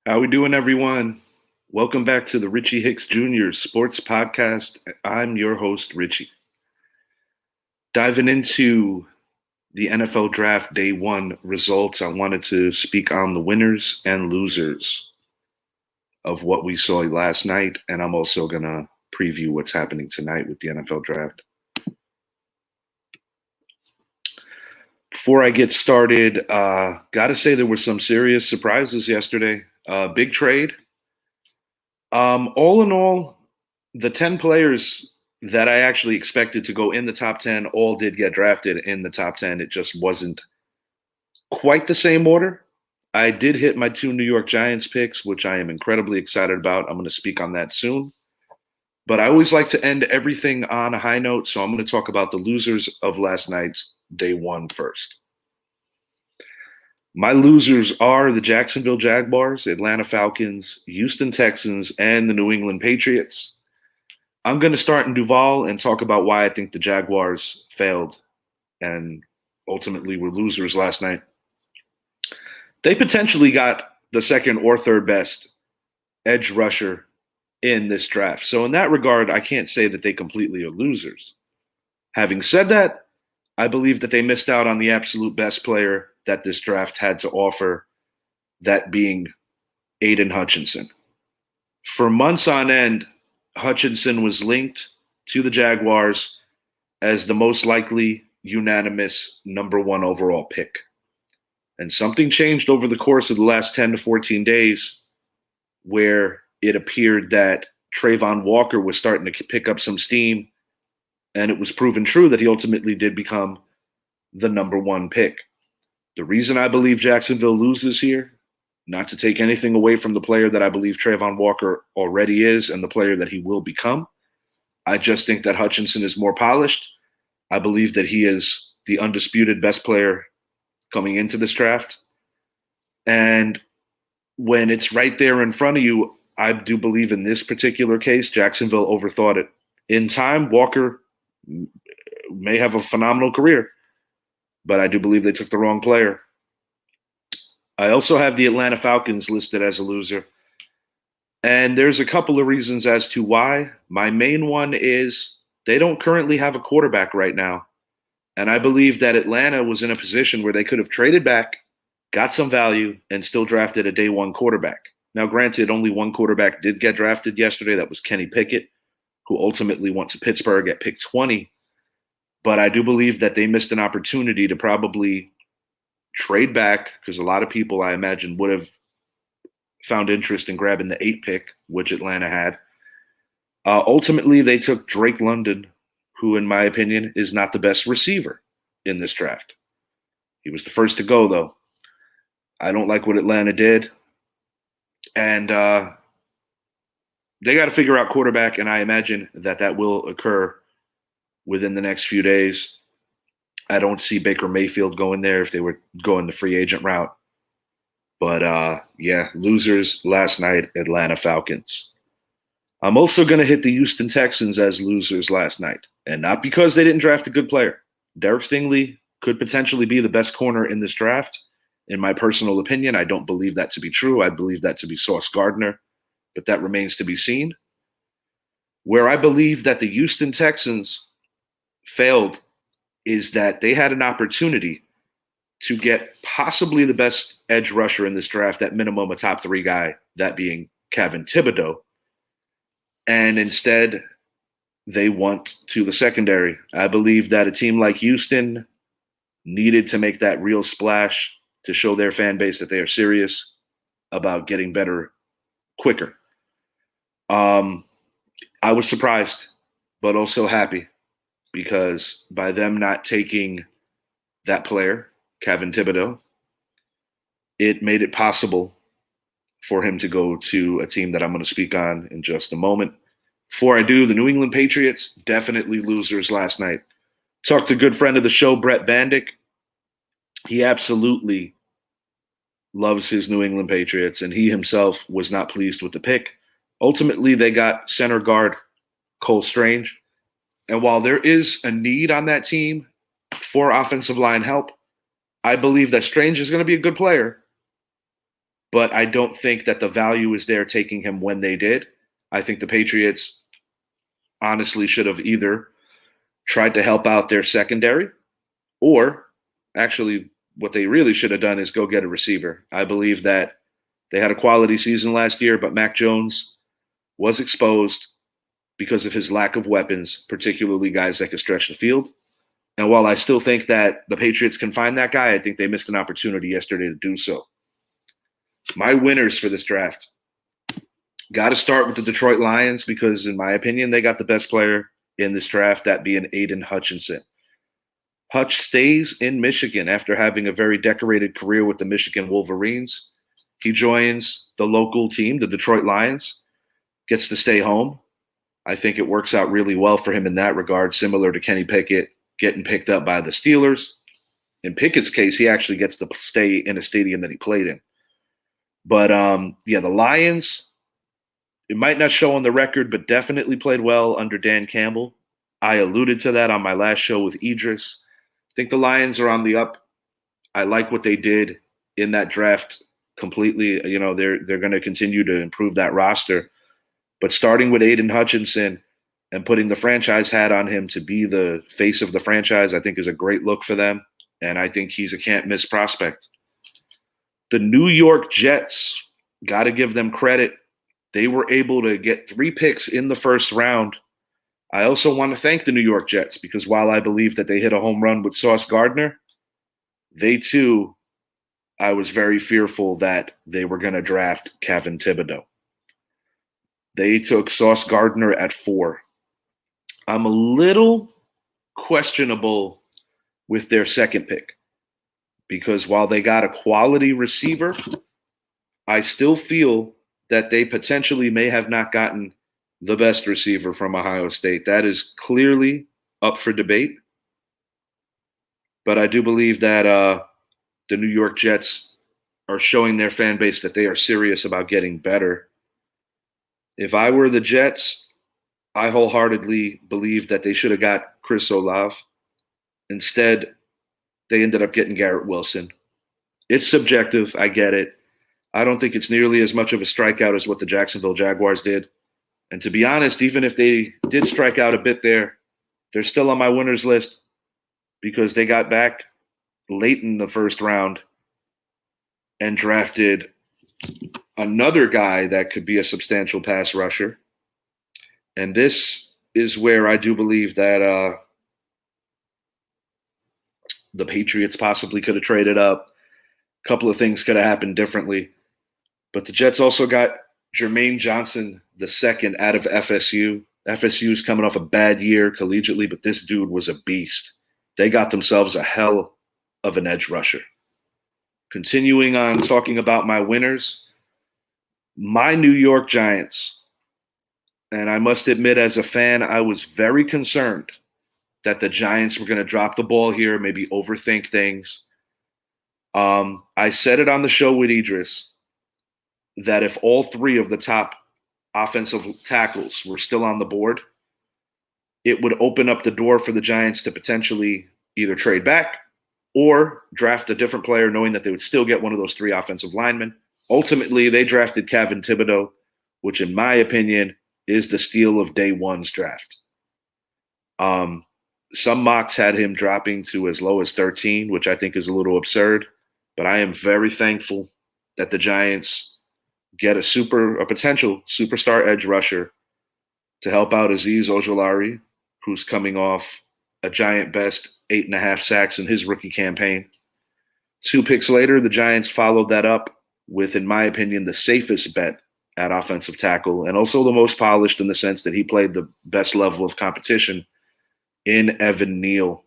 How we doing, everyone? Welcome back to the Richie Hicks Jr. Sports Podcast. I'm your host, Richie. Diving into the NFL Draft Day 1 results, I wanted to speak on the winners and losers of what we saw last night, and I'm also going to preview what's happening tonight with the NFL Draft. Before I get started, got to say there were some serious surprises yesterday. Big trade. All in all, the 10 players that I actually expected to go in the top 10 all did get drafted in the top 10. It just wasn't quite the same order. I did hit my 2 New York Giants picks, which I am incredibly excited about. I'm going to speak on that soon. But I always like to end everything on a high note, so I'm going to talk about the losers of last night's Day 1 first. My losers are the Jacksonville Jaguars, Atlanta Falcons, Houston Texans, and the New England Patriots. I'm going to start in Duval and talk about why I think the Jaguars failed and ultimately were losers last night. They potentially got the second or third best edge rusher in this draft. So in that regard, I can't say that they completely are losers. Having said that, I believe that they missed out on the absolute best player that this draft had to offer, that being Aiden Hutchinson. For months on end, Hutchinson was linked to the Jaguars as the most likely unanimous number 1 overall pick. And something changed over the course of the last 10 to 14 days where it appeared that Trayvon Walker was starting to pick up some steam, and it was proven true that he ultimately did become the number 1 pick. The reason I believe Jacksonville loses here, not to take anything away from the player that I believe Trayvon Walker already is and the player that he will become, I just think that Hutchinson is more polished. I believe that he is the undisputed best player coming into this draft. And when it's right there in front of you, I do believe in this particular case, Jacksonville overthought it. In time, Walker may have a phenomenal career, but I do believe they took the wrong player. I also have the Atlanta Falcons listed as a loser. And there's a couple of reasons as to why. My main one is they don't currently have a quarterback right now. And I believe that Atlanta was in a position where they could have traded back, got some value, and still drafted a Day 1 quarterback. Now, granted, only one quarterback did get drafted yesterday. That was Kenny Pickett, who ultimately went to Pittsburgh at pick 20. But I do believe that they missed an opportunity to probably trade back, because a lot of people, I imagine, would have found interest in grabbing the 8 pick, which Atlanta had. Ultimately, they took Drake London, who, in my opinion, is not the best receiver in this draft. He was the first to go, though. I don't like what Atlanta did. And they got to figure out quarterback, and I imagine that that will occur within the next few days. I don't see Baker Mayfield going there if they were going the free agent route. But, yeah, losers last night, Atlanta Falcons. I'm also going to hit the Houston Texans as losers last night, and not because they didn't draft a good player. Derek Stingley could potentially be the best corner in this draft. In my personal opinion, I don't believe that to be true. I believe that to be Sauce Gardner, but that remains to be seen. Where I believe that the Houston Texans failed is that they had an opportunity to get possibly the best edge rusher in this draft, at minimum a top 3 guy, that being Kevin Thibodeau. And instead, they went to the secondary. I believe that a team like Houston needed to make that real splash to show their fan base that they are serious about getting better quicker. I was surprised, but also happy, because by them not taking that player, Kevin Thibodeau, it made it possible for him to go to a team that I'm going to speak on in just a moment. Before I do, the New England Patriots, definitely losers last night. Talked to a good friend of the show, Brett Bandick. He absolutely loves his New England Patriots, and he himself was not pleased with the pick. Ultimately, they got center guard Cole Strange. And while there is a need on that team for offensive line help, I believe that Strange is going to be a good player, but I don't think that the value is there taking him when they did. I think the Patriots honestly should have either tried to help out their secondary, or actually what they really should have done is go get a receiver. I believe that they had a quality season last year, but Mac Jones was exposed because of his lack of weapons, particularly guys that can stretch the field. And while I still think that the Patriots can find that guy, I think they missed an opportunity yesterday to do so. My winners for this draft. Got to start with the Detroit Lions because, in my opinion, they got the best player in this draft, that being Aiden Hutchinson. Hutch stays in Michigan after having a very decorated career with the Michigan Wolverines. He joins the local team, the Detroit Lions, gets to stay home. I think it works out really well for him in that regard, similar to Kenny Pickett getting picked up by the Steelers. In Pickett's case, he actually gets to stay in a stadium that he played in. But, the Lions, it might not show on the record, but definitely played well under Dan Campbell. I alluded to that on my last show with Idris. I think the Lions are on the up. I like what they did in that draft completely. They're going to continue to improve that roster. But starting with Aiden Hutchinson and putting the franchise hat on him to be the face of the franchise, I think is a great look for them. And I think he's a can't-miss prospect. The New York Jets, got to give them credit. They were able to get 3 picks in the first round. I also want to thank the New York Jets because while I believe that they hit a home run with Sauce Gardner, they too, I was very fearful that they were going to draft Kevin Thibodeau. They took Sauce Gardner at 4. I'm a little questionable with their second pick because while they got a quality receiver, I still feel that they potentially may have not gotten the best receiver from Ohio State. That is clearly up for debate. But I do believe that the New York Jets are showing their fan base that they are serious about getting better. If I were the Jets, I wholeheartedly believe that they should have got Chris Olave. Instead, they ended up getting Garrett Wilson. It's subjective. I get it. I don't think it's nearly as much of a strikeout as what the Jacksonville Jaguars did. And to be honest, even if they did strike out a bit there, they're still on my winners list because they got back late in the first round and drafted another guy that could be a substantial pass rusher. And this is where I do believe that the Patriots possibly could have traded up. A couple of things could have happened differently. But the Jets also got Jermaine Johnson II out of FSU. FSU is coming off a bad year collegiately, but this dude was a beast. They got themselves a hell of an edge rusher. Continuing on talking about my winners, my New York Giants. And I must admit, as a fan, I was very concerned that the Giants were going to drop the ball here, maybe overthink things. I said it on the show with Idris that if all 3 of the top offensive tackles were still on the board, it would open up the door for the Giants to potentially either trade back or draft a different player, knowing that they would still get one of those 3 offensive linemen. Ultimately, they drafted Kevin Thibodeau, which in my opinion is the steal of day one's draft. Some mocks had him dropping to as low as 13, which I think is a little absurd, but I am very thankful that the Giants get a potential superstar edge rusher to help out Azeez Ojulari, who's coming off a giant best 8.5 sacks in his rookie campaign. 2 picks later, the Giants followed that up with, in my opinion, the safest bet at offensive tackle and also the most polished in the sense that he played the best level of competition in Evan Neal.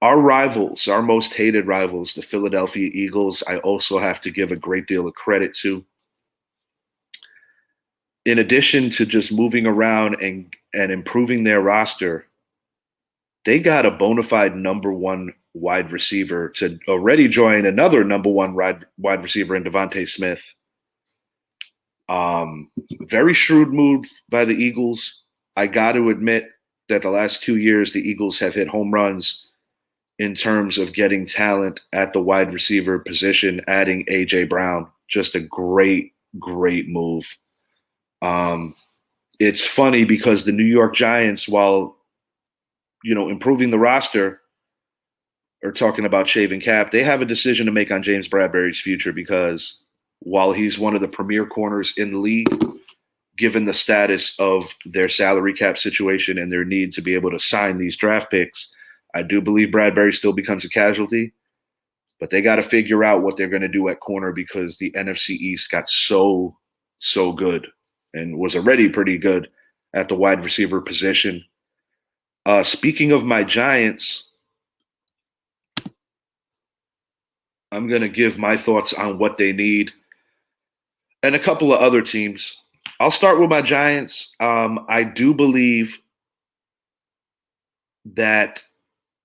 Our rivals, our most hated rivals, the Philadelphia Eagles, I also have to give a great deal of credit to. In addition to just moving around and improving their roster, they got a bona fide number 1 wide receiver to already join another number 1 wide receiver in Devontae Smith. Very shrewd move by the Eagles. I got to admit that the last 2 years, the Eagles have hit home runs in terms of getting talent at the wide receiver position, adding A.J. Brown. Just a great, great move. It's funny because the New York Giants, while improving the roster or talking about shaving cap, they have a decision to make on James Bradbury's future because while he's one of the premier corners in the league, given the status of their salary cap situation and their need to be able to sign these draft picks, I do believe Bradbury still becomes a casualty. But they got to figure out what they're going to do at corner because the NFC East got so good and was already pretty good at the wide receiver position. Speaking of my Giants, I'm going to give my thoughts on what they need and a couple of other teams. I'll start with my Giants. I do believe that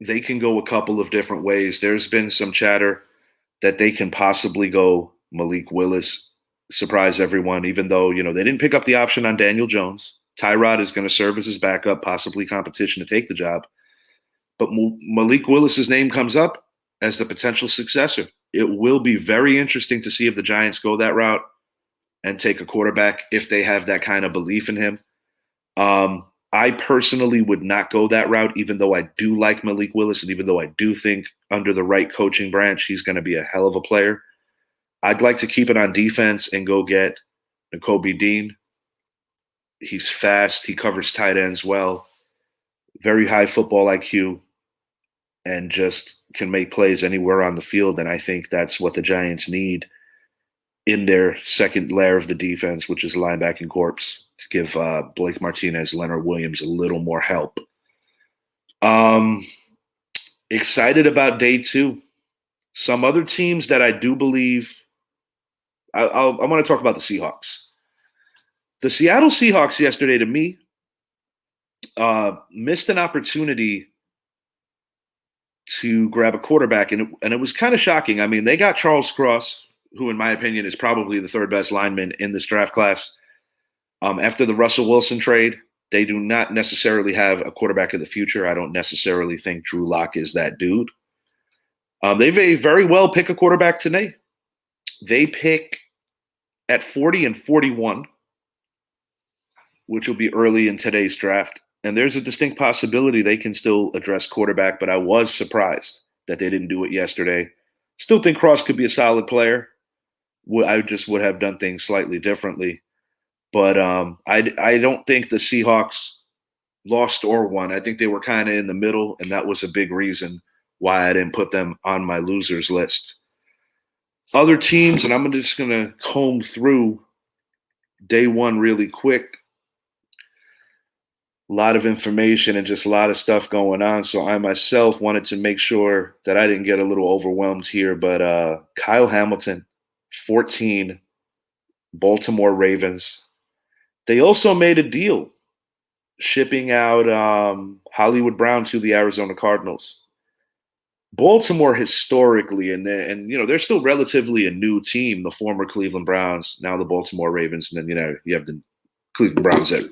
they can go a couple of different ways. There's been some chatter that they can possibly go Malik Willis, surprise everyone, even though, they didn't pick up the option on Daniel Jones. Tyrod is going to serve as his backup, possibly competition to take the job. But Malik Willis's name comes up as the potential successor. It will be very interesting to see if the Giants go that route and take a quarterback if they have that kind of belief in him. I personally would not go that route, even though I do like Malik Willis and even though I do think under the right coaching branch, he's going to be a hell of a player. I'd like to keep it on defense and go get Nakobe Dean. He's fast. He covers tight ends well. Very high football IQ and just can make plays anywhere on the field. And I think that's what the Giants need in their second layer of the defense, which is linebacking corps, to give Blake Martinez, Leonard Williams a little more help. Excited about day two. Some other teams that I do believe I want to talk about the Seahawks. The Seattle Seahawks yesterday, to me, missed an opportunity to grab a quarterback, and it was kind of shocking. I mean, they got Charles Cross, who in my opinion is probably the third best lineman in this draft class. After the Russell Wilson trade, they do not necessarily have a quarterback of the future. I don't necessarily think Drew Lock is that dude. They may very well pick a quarterback today. They pick at 40 and 41, which will be early in today's draft. And there's a distinct possibility they can still address quarterback, but I was surprised that they didn't do it yesterday. Still think Cross could be a solid player. I just would have done things slightly differently. But I don't think the Seahawks lost or won. I think they were kind of in the middle, and that was a big reason why I didn't put them on my losers list. Other teams, and I'm just going to comb through day one really quick. A lot of information and just a lot of stuff going on. So I myself wanted to make sure that I didn't get a little overwhelmed here. But Kyle Hamilton, 14, Baltimore Ravens. They also made a deal shipping out Hollywood Brown to the Arizona Cardinals. Baltimore historically, and they're still relatively a new team, the former Cleveland Browns, now the Baltimore Ravens, and then you have the Cleveland Browns that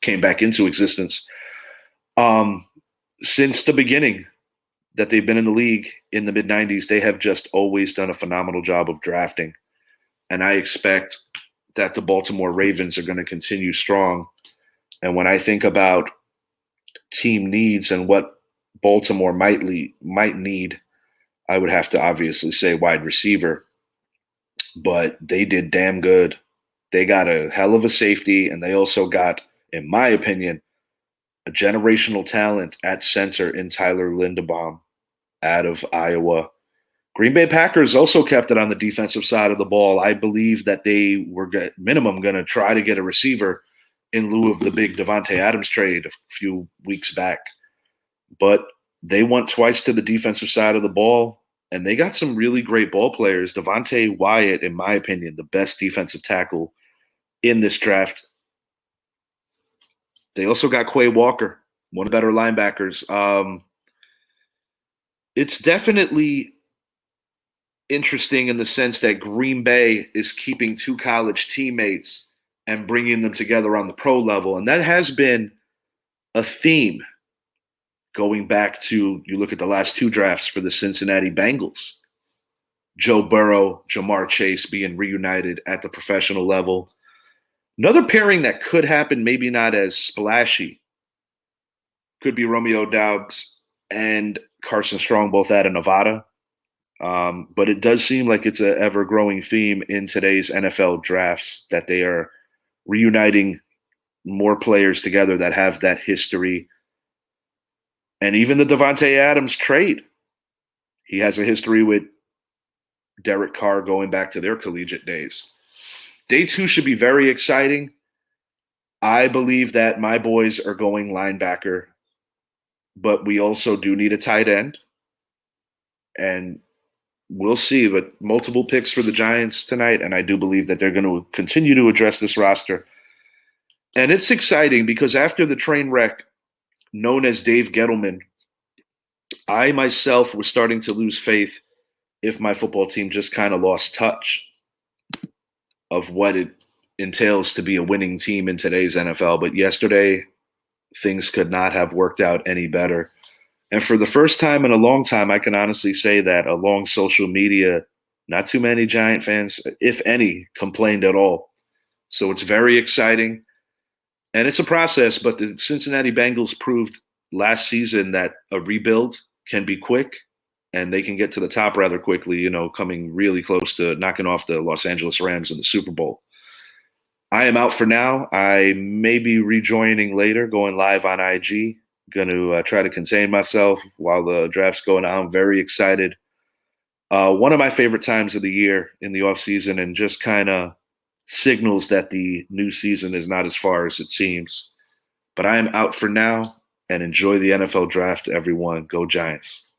came back into existence. Since the beginning that they've been in the league in the mid-90s, they have just always done a phenomenal job of drafting. And I expect that the Baltimore Ravens are going to continue strong. And when I think about team needs and what Baltimore might need, I would have to obviously say wide receiver. But they did damn good. They got a hell of a safety, and they also got, in my opinion, a generational talent at center in Tyler Linderbaum out of Iowa. Green Bay Packers also kept it on the defensive side of the ball. I believe that they were at minimum going to try to get a receiver in lieu of the big Davante Adams trade a few weeks back. But they went twice to the defensive side of the ball, and they got some really great ball players. Devontae Wyatt, in my opinion, the best defensive tackle in this draft. They also got Quay Walker, one of the better linebackers. It's definitely interesting in the sense that Green Bay is keeping two college teammates and bringing them together on the pro level. And that has been a theme going back to, you look at the last two drafts for the Cincinnati Bengals. Joe Burrow, Jamar Chase being reunited at the professional level. Another pairing that could happen, maybe not as splashy, could be Romeo Doubs and Carson Strong, both out of Nevada. But it does seem like it's an ever growing theme in today's NFL drafts that they are reuniting more players together that have that history. And even the Devontae Adams trade, he has a history with Derek Carr going back to their collegiate days. Day 2 should be very exciting. I believe that my boys are going linebacker, but we also do need a tight end. And we'll see, but multiple picks for the Giants tonight, and I do believe that they're going to continue to address this roster. And it's exciting because after the train wreck known as Dave Gettleman, I myself was starting to lose faith if my football team just kind of lost touch of what it entails to be a winning team in today's NFL. But yesterday, things could not have worked out any better. And for the first time in a long time, I can honestly say that along social media, not too many Giant fans, if any, complained at all. So it's very exciting. And it's a process, but the Cincinnati Bengals proved last season that a rebuild can be quick and they can get to the top rather quickly, coming really close to knocking off the Los Angeles Rams in the Super Bowl. I am out for now. I may be rejoining later, going live on IG. Going to try to contain myself while the draft's going on. I'm very excited. One of my favorite times of the year in the offseason, and just kind of signals that the new season is not as far as it seems. But I am out for now, and enjoy the NFL draft, everyone. Go Giants.